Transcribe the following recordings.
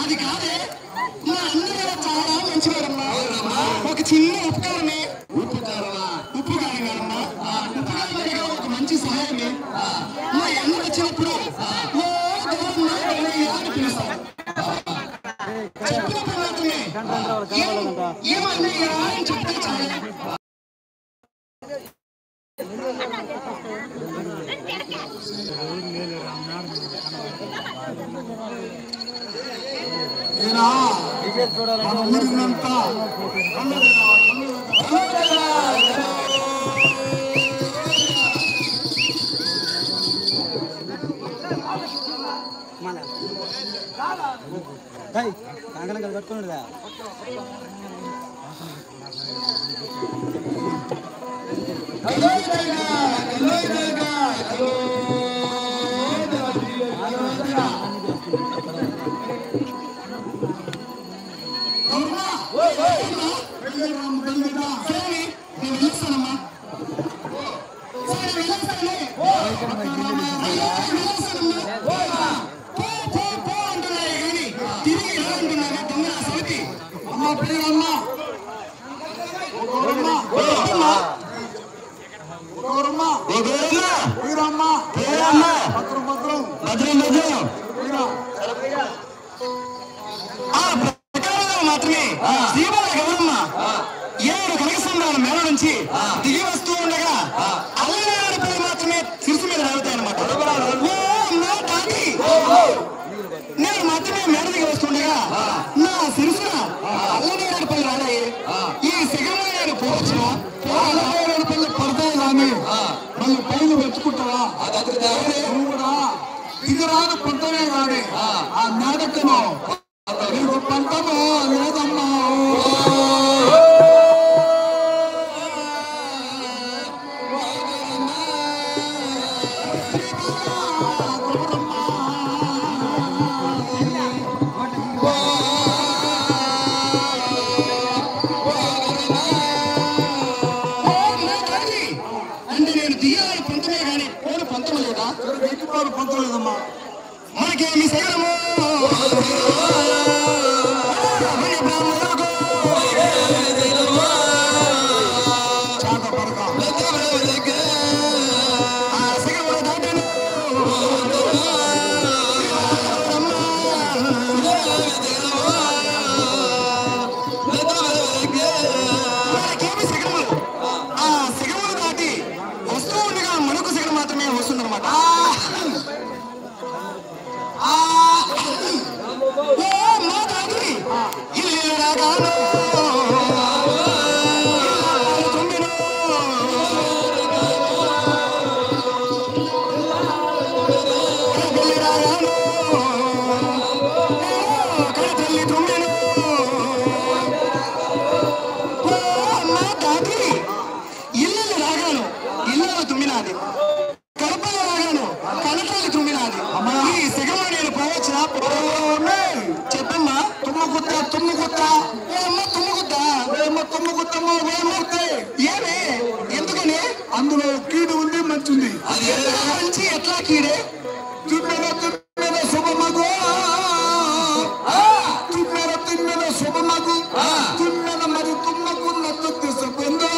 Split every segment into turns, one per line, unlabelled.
అది కాదే మా అన్నయ్య చాలా మంచివాడమ్మా. ఒక చిన్న ఉపకారమే. ఉప్పు కారం కాదమ్మా. ఉపకారం ఒక మంచి సహాయమే. మా అన్న వచ్చినప్పుడు చెప్పినప్పుడు మాత్రమే ఏమన్నయ్యా అని చెప్తే చాలు.
కంకణం కట్టుకున్నాడుగా మాత్రమే శ్రీమల గౌరమ్మ ఏడు కనకసంద్రాల మేళ నుంచి దిగి వస్తూ ఉండగా అల్లనాడిపల్లి మాత్రమే శిరసు మీద రాలుతాయన్నమాట. నేను మాత్రమే మేడ దిగి వస్తుండగా నా శిరసున అల్లనాడిపల్లి రాడాయి. ఈ సిగమైన పోవచ్చు అల్లనాడిపల్లి పడతాయి కానీ మళ్ళీ పైన వెతుకుంటావా? నువ్వు కూడా దిగరాదు పంటమే కానీ ఆ మేడకను పంటము లేదమ్మా. అంటే నేను దిగాలి పంతమే కానీ పోను పంతము లేదా? పంతం లేదమ్మా. మనకేమి శైలము దాటి వస్తూ ఉండగా మనుకు శిఖరం మాత్రమే వస్తుందన్నమాట. కడపలో రాగాను కనకాలి తుమ్మినాది. ఈ సిగమ నేను పోవచ్చునా? చెప్పమ్మా. తుమ్మగుత్త ఏమే ఎందుకని? అందులో కీడు ఉంది మంచి ఉంది. మంచి ఎట్లా కీడే? తుమ్మెద శుభమగు తుమ్మెద శుభమగు తుమ్మెద మరి తుమ్మకు నత్తు తీసుకుందో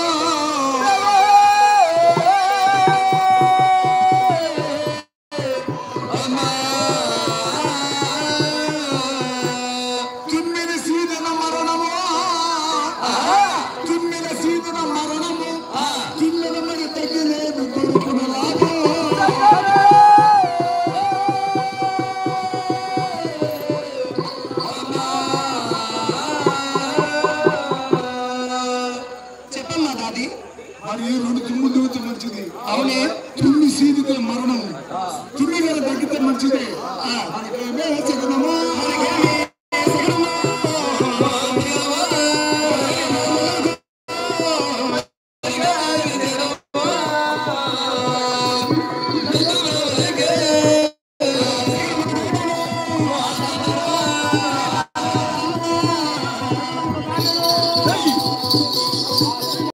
మరి రెండు తుమ్ము దిగితే మంచిది. అవునే తుమ్మి సీదితే మరణం. తుమ్మి గారు తగ్గితే మంచిది. మనకేమే